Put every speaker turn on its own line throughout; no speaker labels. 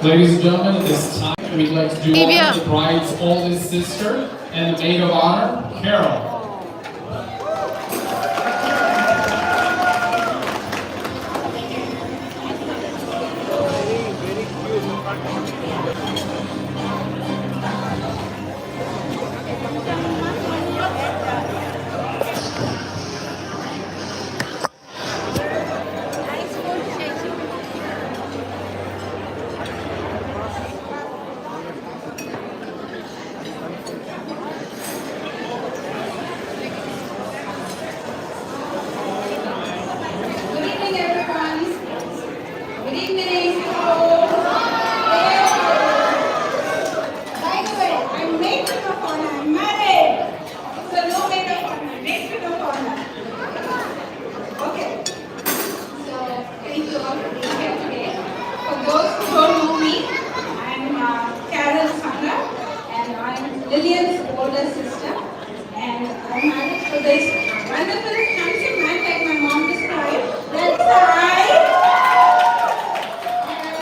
Ladies and gentlemen, at this time, we'd like to do honor to the bride's oldest sister and the maid of honor, Carol.
Lillian's older sister, and I'm married to this wonderful, handsome man like my mom described. That's right. And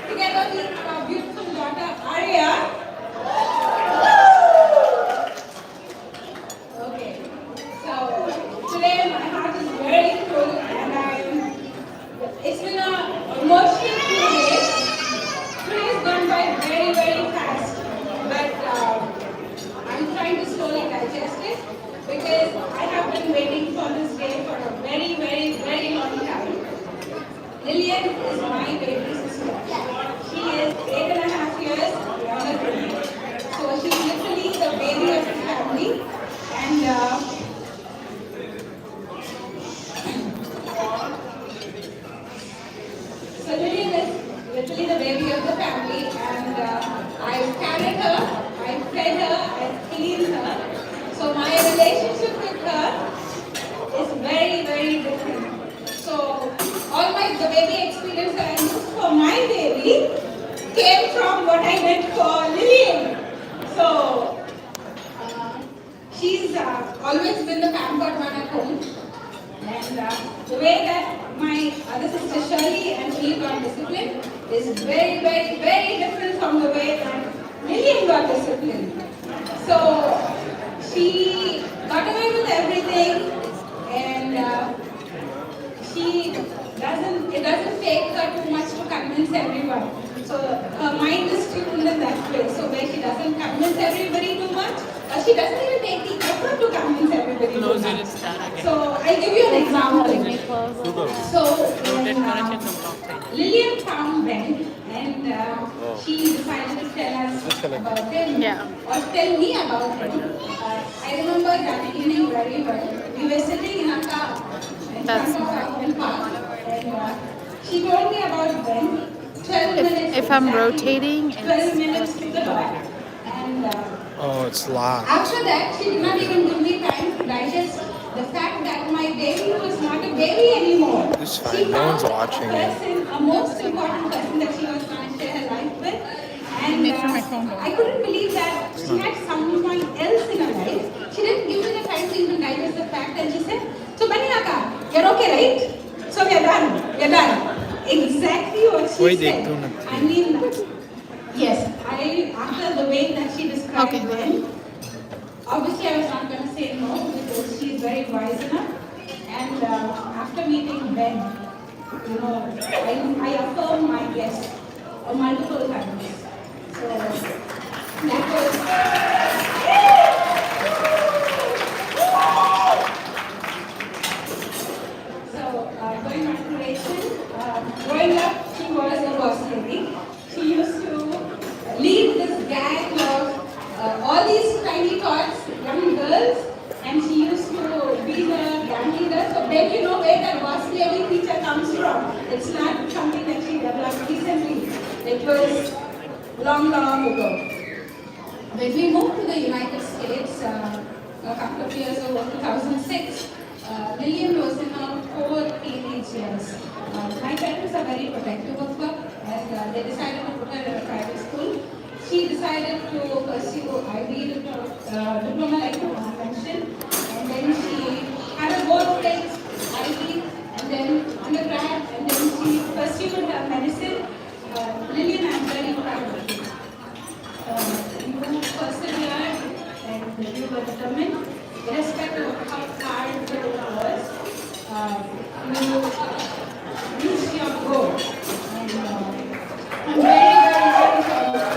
together with our beautiful daughter Arya. Okay, so today my heart is very full, and it's been an emotional few days. Today's gone by very, very fast. But I'm trying to slowly digest it because I have been waiting for this day for a very, very, very long time. Lillian is my baby sister. She is 8.5 years younger than me. So she's literally the baby of the family. And so Lillian is literally the baby of the family, and I've carried her, I've fed her, I've cleaned her. So my relationship with her is very, very different. So all the baby experience that I used for my baby came from what I did for Lillian. So she's always been the pampered one at home. And the way that my other sister Shirley and she got disciplined is very, very, very different from the way that Lillian got disciplined. So she got away with everything, and it doesn't take her too much to convince everyone. So her mind is tuned in that way. So where she doesn't convince everybody too much, or she doesn't even take the effort to convince everybody too much. So I'll give you an example. So Lillian found Ben, and she decided to tell us about him, or tell me about him. I remember that evening very well. We were sitting in a car in front of our own park, and she told me about Ben. 12 minutes.
If I'm rotating,
12 minutes to the door, and
oh, it's locked.
after that, she did not even give me time to digest the fact that my baby was not a baby anymore.
It's fine. No one's watching it.
A most important person that she was going to share her life with. And I couldn't believe that she had someone else in her life. She didn't give me the time to even digest the fact, and she said, so Baniyaka, you're okay, right? So we're done. We're done. Exactly what she said. I mean, yes, after the way that she described Ben, obviously I was not going to say no because she's very wise enough. And after meeting Ben, I affirmed my yes multiple times. So that was. So going back to Rachel, growing up, she was a boss lady. She used to lead this gang of all these tiny tots, young girls, and she used to be the gang leader. So then you know where that boss lady feature comes from. It's not something that she developed recently. It was long, long ago. When we moved to the United States a couple of years ago, 2006, Lillian was in her core teenage years. My parents are very protective of her, and they decided to put her in a private school. She decided to pursue IB diploma, like I mentioned, and then she had a board placed IB, and then undergrad, and then she pursued her medicine. Lillian, I'm very proud of you. You persevered and you were determined, irrespective of how hard the road was. You reached your goal. And I'm very, very proud of you.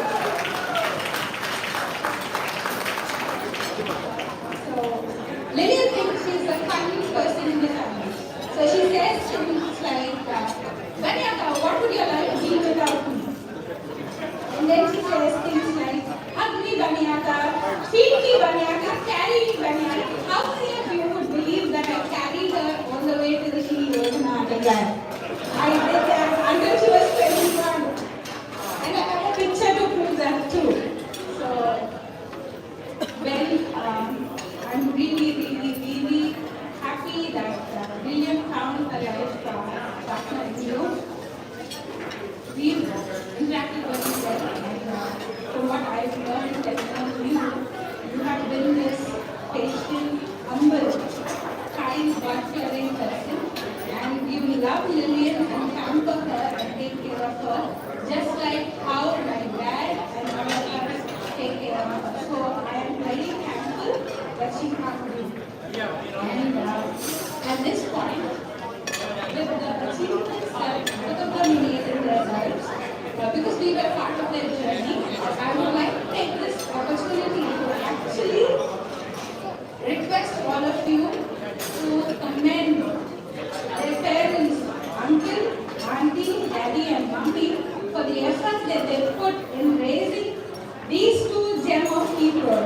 So, Lillian thinks she's the funniest person in the family. So she says things like, Vanyaka, what would your life be without me? And then she says things like, hug me, Vanyaka, feed me, Vanyaka, carry me, Vanyaka. How many of you would believe that I carried her all the way to the CEO in Arkansas? I did that until she was 21. And I have a picture to prove that too. So, I'm really happy that Lillian found her life partner in you. We've interacted very well, and from what I've learned and known you have been this patient, humble, kind, God-fearing person, and you love Lillian and pamper her and take care of her, just like how my dad and all of us take care of her. So I am very thankful that she found you. And at this point, with the achievements that both of them made in their lives, because we were part of their journey, I would like to take this opportunity to actually request all of you to commend their parents, uncle, auntie, daddy and mommy for the effort that they put in raising these two gem of people.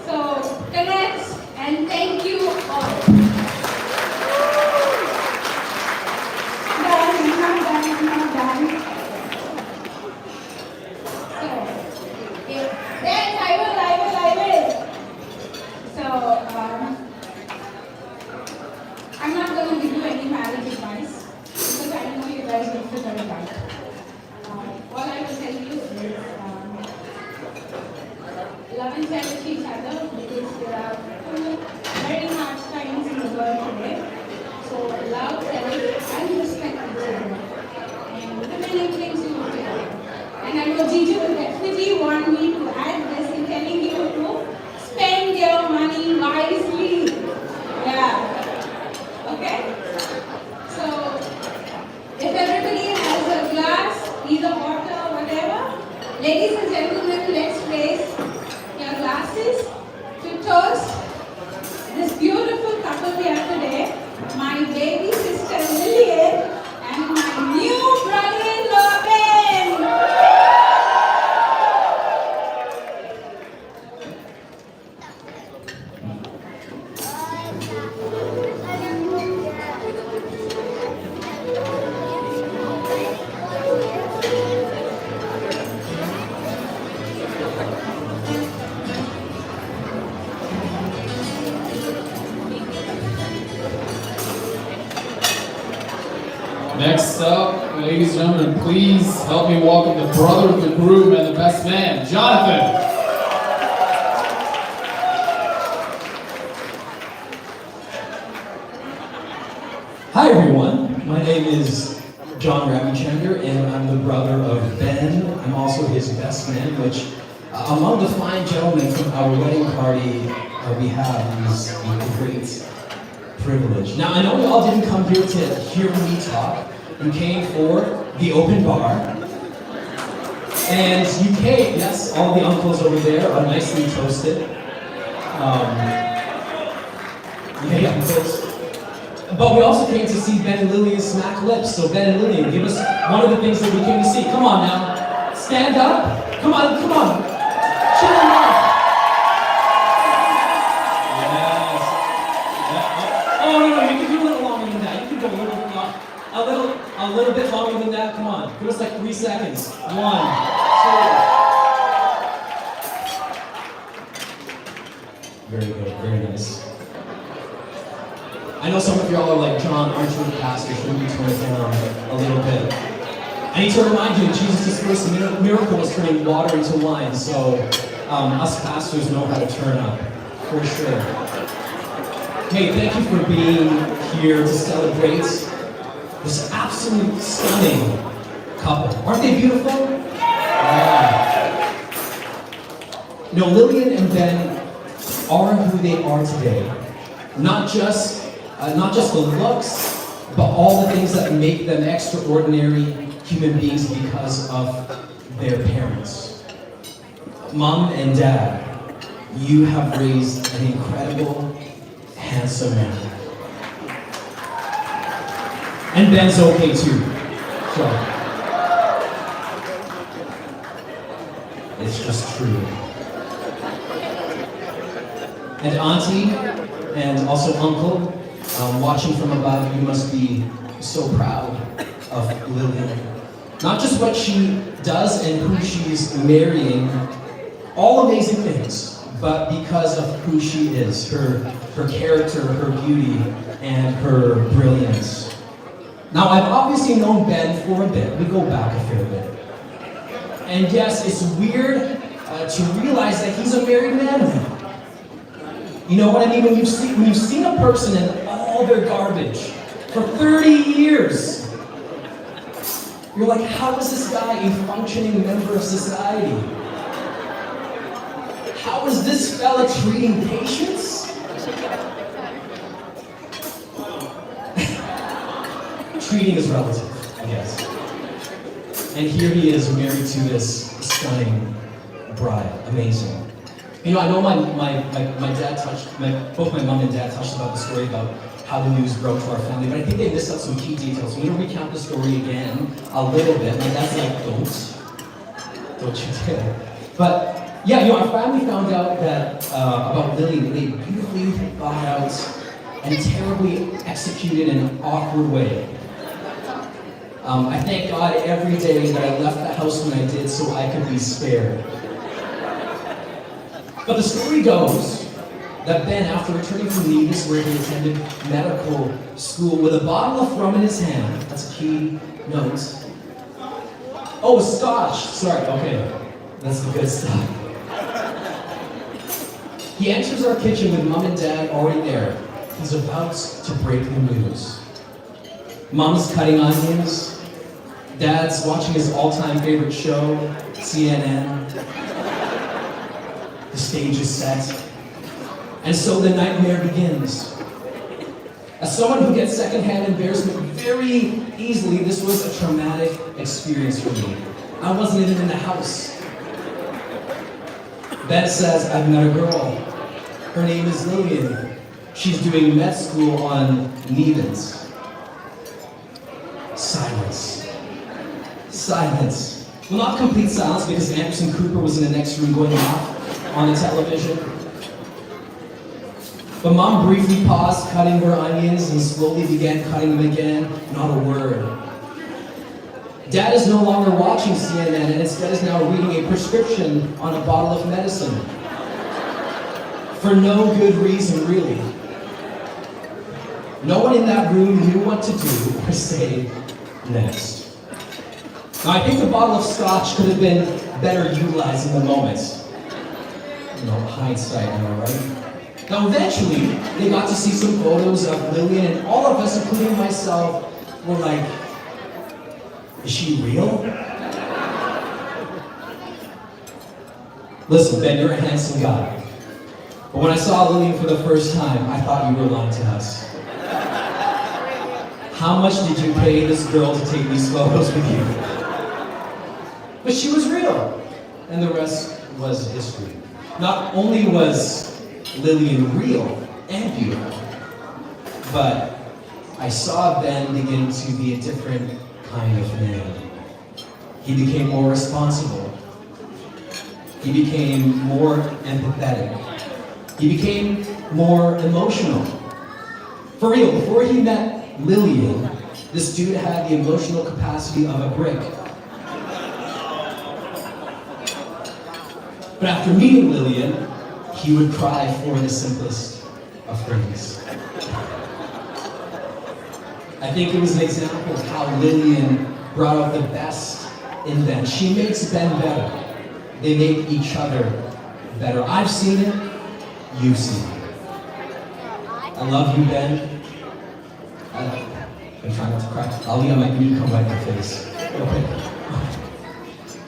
So, congrats and thank you all. I'm done. So, yes, I will. So, I'm not going to give you any marriage advice because I know you guys will figure it out. All I will tell you is love and cherish each other because there are two very hard times in the world today. So, love, cherish, and respect each other. And the many things you will do. And I know Gigi will definitely want me to add this in telling you to spend your money wisely. Yeah. Okay? So, if everybody has a glass, either water or whatever, ladies and gentlemen, let's place your glasses to toast this beautiful couple here today, my baby sister Lillian and my new brother-in-law Ben.
Next up, ladies and gentlemen, please help me welcome the brother of the groom and the best man, Jonathan.
Hi everyone, my name is John Ramachandra and I'm the brother of Ben. I'm also his best man, which among the fine gentlemen from our wedding party we have is a great privilege. Now I know you all didn't come here to hear me talk. You came for the open bar. And you came, yes, all the uncles over there are nicely toasted. Yeah, uncles. But we also came to see Ben and Lillian smack lips. So Ben and Lillian, give us one of the things that we came to see. Come on now. Stand up. Come on. Show them off. Yes. Oh, no, you can do a little longer than that. You can go a little bit longer. A little bit longer than that. Come on. Give us like 3 seconds. 1, 2. Very good. Very nice. I know some of y'all are like, John, aren't you a pastor? Shouldn't you turn it down a little bit? I need to remind you, Jesus' first miracle was turning water into wine, so us pastors know how to turn up, for sure. Hey, thank you for being here to celebrate this absolute stunning couple. Aren't they beautiful? Yeah. You know, Lillian and Ben are who they are today. Not just the looks, but all the things that make them extraordinary human beings because of their parents. Mom and Dad, you have raised an incredible, handsome man. And Ben's okay too. So, it's just true. And Auntie, and also Uncle, watching from above, you must be so proud of Lillian. Not just what she does and who she's marrying, all amazing things, but because of who she is, her character, her beauty, and her brilliance. Now, I've obviously known Ben for a bit. We go back a fair bit. And yes, it's weird to realize that he's a married man now. You know what I mean? When you've seen a person and all their garbage for 30 years, you're like, how is this guy a functioning member of society? How is this fella treating patients? Treating is relative, I guess. And here he is married to this stunning bride. Amazing. You know, I know my dad both my mom and dad touched about the story about how the news broke to our family, but I think they missed out some key details. So I'm going to recount the story again a little bit. My dad's like, don't you dare. But yeah, you know, our family found out that about Lillian in a beautifully thought out and terribly executed in an awkward way. I thank God every day that I left the house when I did so I could be spared. But the story goes that Ben, after returning from Nevis, where he attended medical school, with a bottle of rum in his hand, that's a key note. Oh, scotch, sorry, okay, that's the good stuff. He enters our kitchen with Mom and Dad already there. He's about to break the news. Mom's cutting onions. Dad's watching his all-time favorite show, CNN. The stage is set. And so the nightmare begins. As someone who gets secondhand embarrassment very easily, this was a traumatic experience for me. I wasn't even in the house. Ben says, I've met a girl. Her name is Lillian. She's doing med school on Nevis. Silence. Silence. Well, not complete silence because Anderson Cooper was in the next room going off on the television. But Mom briefly paused cutting her onions and slowly began cutting them again. Not a word. Dad is no longer watching CNN and instead is now reading a prescription on a bottle of medicine. For no good reason, really. No one in that room knew what to do or say next. Now, I think the bottle of scotch could have been better utilized in the moment. You know, hindsight, am I right? Now, eventually, they got to see some photos of Lillian, and all of us, including myself, were like, is she real? Listen, Ben, you're a handsome guy. But when I saw Lillian for the first time, I thought you were lying to us. How much did you pay this girl to take these photos with you? But she was real, and the rest was history. Not only was Lillian real and beautiful, but I saw Ben begin to be a different kind of man. He became more responsible. He became more empathetic. He became more emotional. For real, before he met Lillian, this dude had the emotional capacity of a brick. But after meeting Lillian, he would cry for the simplest of things. I think it was an example of how Lillian brought out the best in them. She makes Ben better. They make each other better. I've seen it, you've seen it. I love you, Ben. I'm trying not to cry. Ali, I might need to come right in the face. Okay.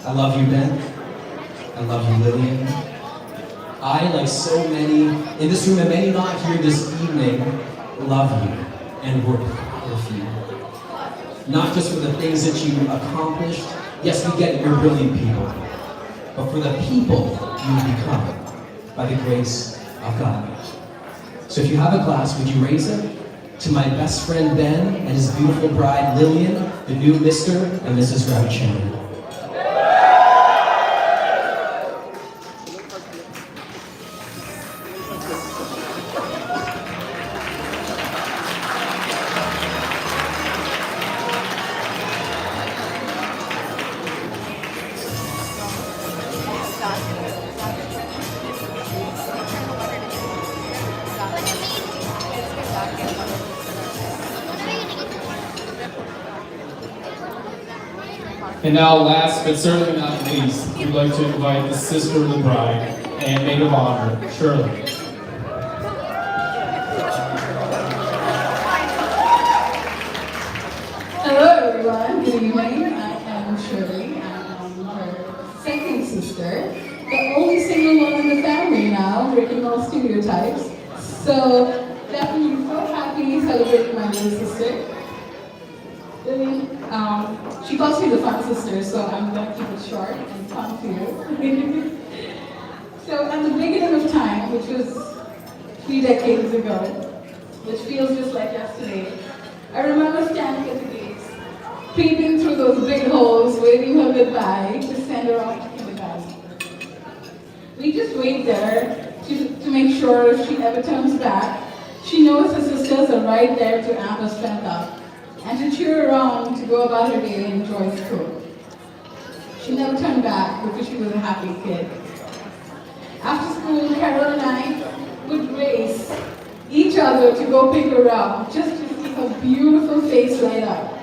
I love you, Ben. I love you, Lillian. I, like so many in this room and many not here this evening, love you and we're proud of you. Not just for the things that you accomplished. Yes, we get it, you're brilliant people. But for the people you've become by the grace of God. So if you have a glass, would you raise it to my best friend Ben and his beautiful bride Lillian, the new Mr. and Mrs. Ramachandran.
And now, last but certainly not least, we'd like to invite the sister of the bride and maid of honor, Shirley.
Hello everyone, good evening. I am Shirley. I'm her second sister, the only single one in the family now, breaking all stereotypes. So definitely so happy celebrating my little sister. Lillian, she calls me the fun sister, so I'm going to keep it short and fun for you. So at the beginning of time, which was 3 decades ago, which feels just like yesterday, I remember standing at the gates, peeping through those big holes, waving her goodbye to send her off to kindergarten. We just wait there to make sure if she ever turns back, she knows her sisters are right there to amp her strength up and to cheer her on to go about her day and enjoy school. She never turned back because she was a happy kid. After school, Carol and I would race each other to go pick her up just to see her beautiful face light up.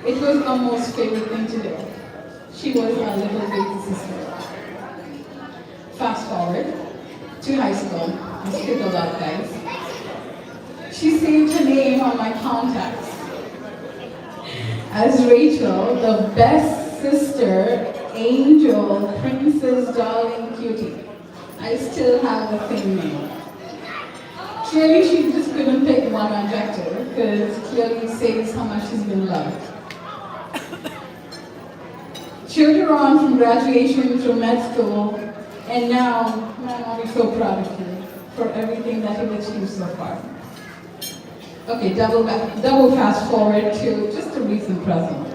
It was our most favorite thing to do. She was our little baby sister. Fast forward to high school. I skipped a lot, guys. She saved her name on my contacts as Rachel, the best sister, angel, princess, darling, cutie. I still have the same name. Clearly, she just couldn't pick one adjective because clearly says how much she's been loved. Cheered her on from graduation through med school, and now my mom is so proud of you for everything that you've achieved so far. Okay, double fast forward to just a recent present.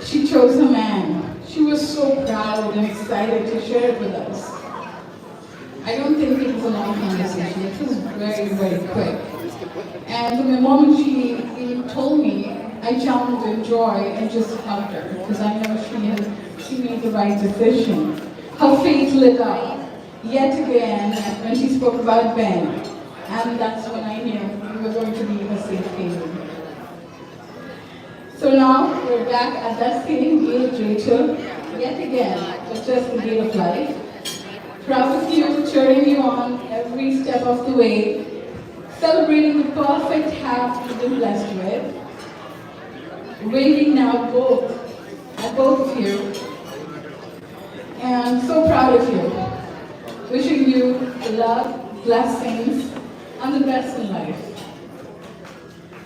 She chose her man. She was so proud and excited to share it with us. I don't think it was a long conversation. It was very, very quick. And from the moment she even told me, I jumped in joy and just hugged her because I know she made the right decision. Her face lit up yet again when she spoke about Ben. And that's when I knew we were going to be a safe haven. So now we're back at that same gate of Rachel, yet again, but just the gate of life. Proud of you, cheering you on every step of the way, celebrating the perfect half you've been blessed with. Waving now at both of you, and so proud of you. Wishing you love, blessings, and the best in life.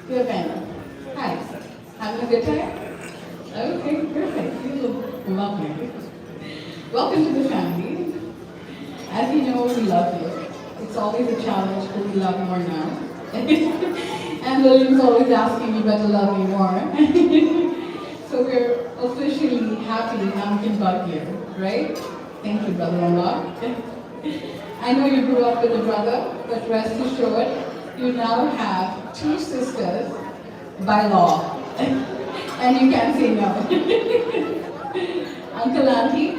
Dear Ben, hi. Having a good time? Okay, perfect. You look lovely. Welcome to the family. As you know, we love you. It's always a challenge, but we love more now. And Lillian's always asking me better love me more. So we're officially happy now we can bug you, right? Thank you, brother-in-law. I know you grew up with a brother, but rest assured, you now have 2 sisters by law. And you can't say no. Uncle, Auntie,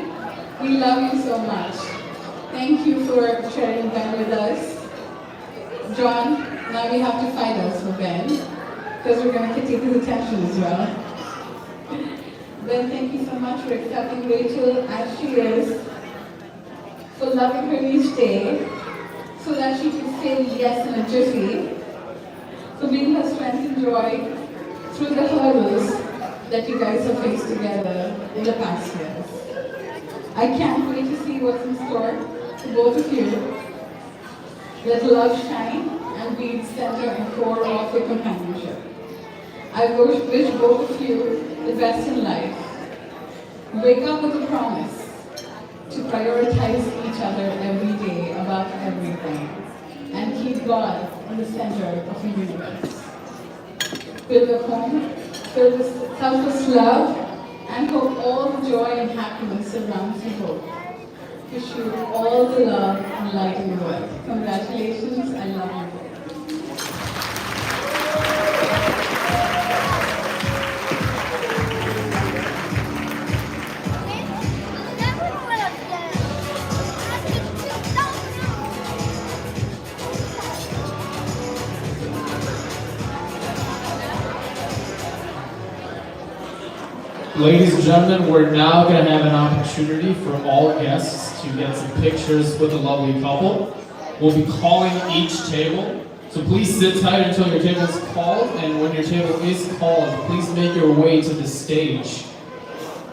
we love you so much. Thank you for sharing Ben with us. John, now we have to fight us for Ben, because we're going to take his attention as well. Ben, thank you so much for accepting Rachel as she is, for loving her each day, so that she can say yes in a jiffy, for being her strength and joy through the hurdles, that you guys have faced together in the past years. I can't wait to see what's in store for both of you. Let love shine and be the center and core of your companionship. I wish both of you the best in life. Wake up with a promise to prioritize each other every day above everything and keep God in the center of your universe. Build a home filled with selfless love and hope all the joy and happiness surrounds you both. Wish you all the love and light in the world. Congratulations, I love you both.
Ladies and gentlemen, we're now going to have an opportunity for all guests to get some pictures with the lovely couple. We'll be calling each table, so please sit tight until your table is called, and when your table is called, please make your way to the stage.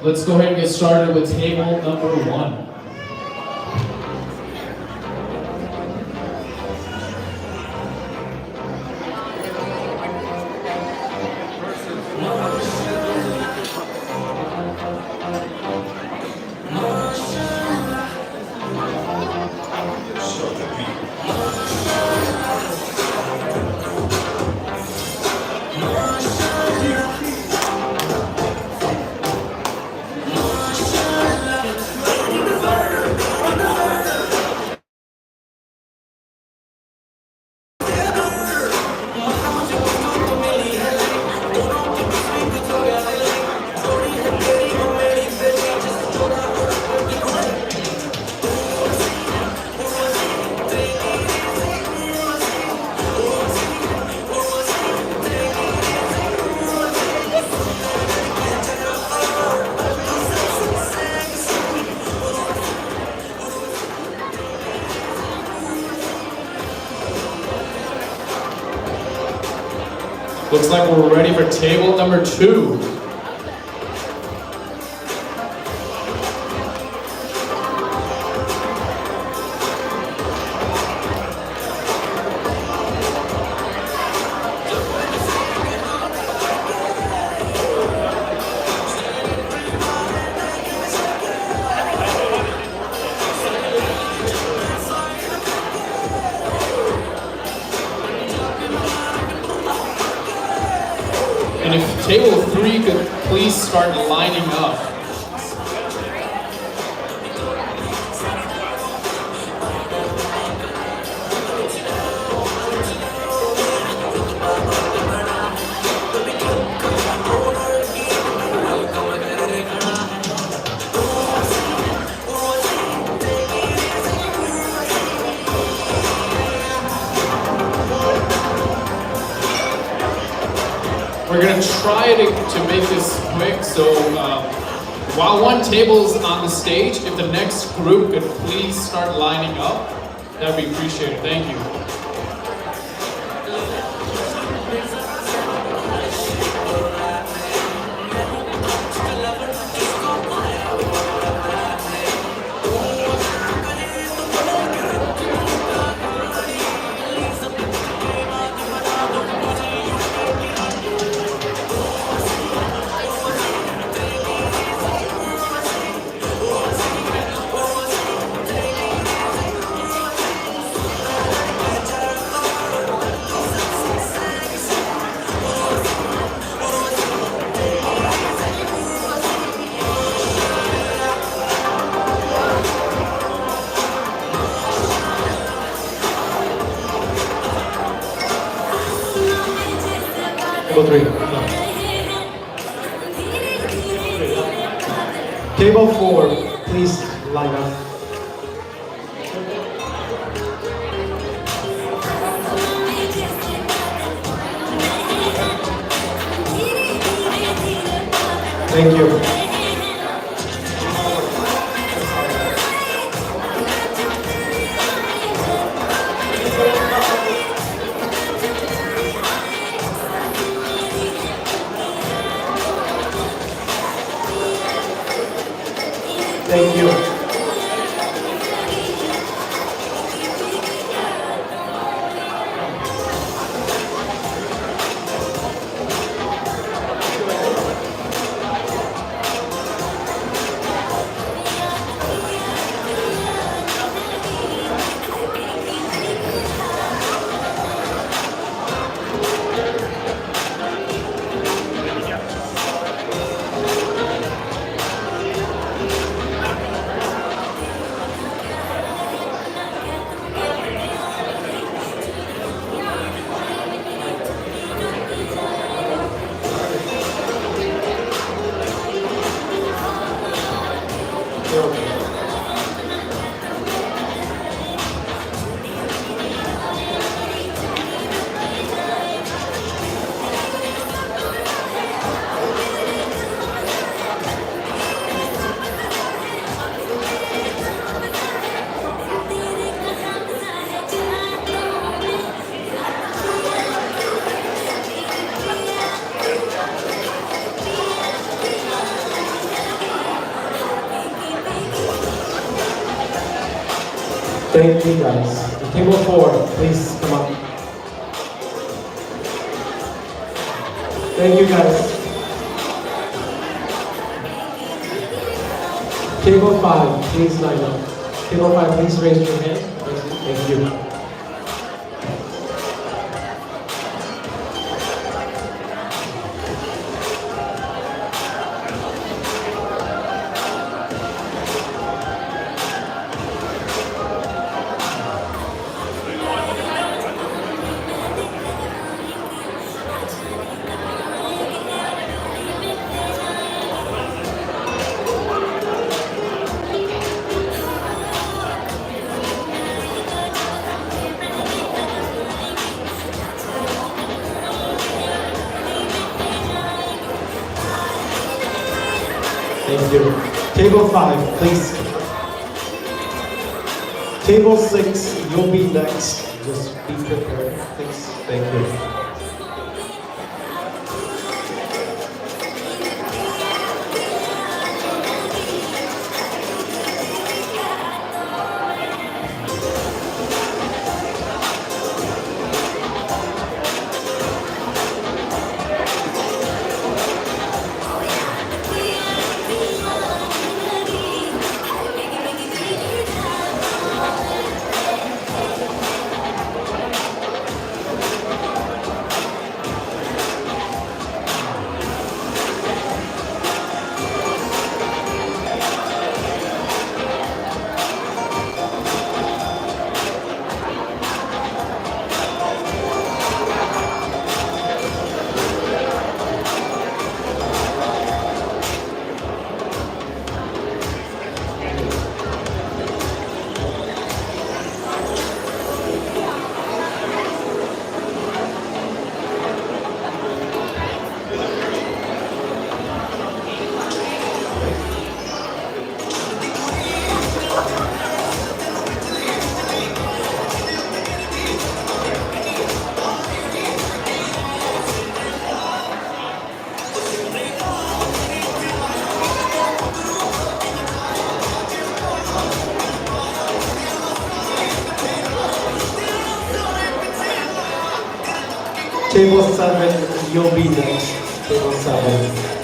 Let's go ahead and get started with table number 1. Looks like we're ready for table number 2. And if table 3 could please start lining up. We're going to try to make this quick, so while one table's on the stage, if the next group could please start lining up, that would be appreciated. Thank you.
Table 4, please line up. Thank you. Thank you guys. Table 4, please come up. Thank you guys. Table 5, please line up. Table 5, please raise your hand. Thank you. Thank you. Table 5, please. Table 6, you'll be next. Just be prepared, please. Thank you. Table 7, you'll be next. Table 7.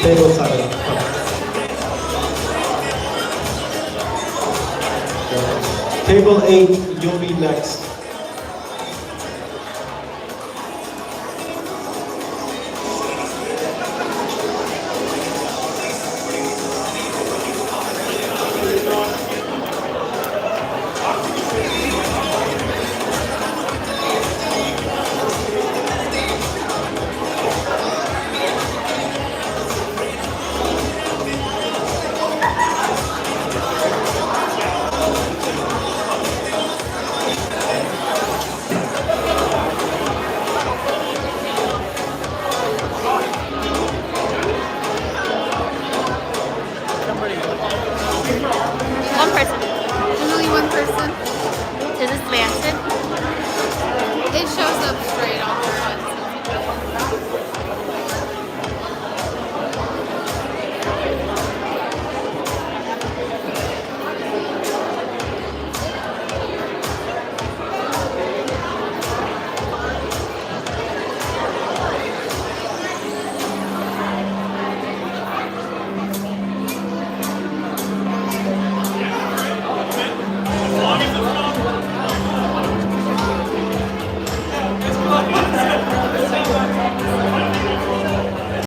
Table 7. Table 8, you'll be next.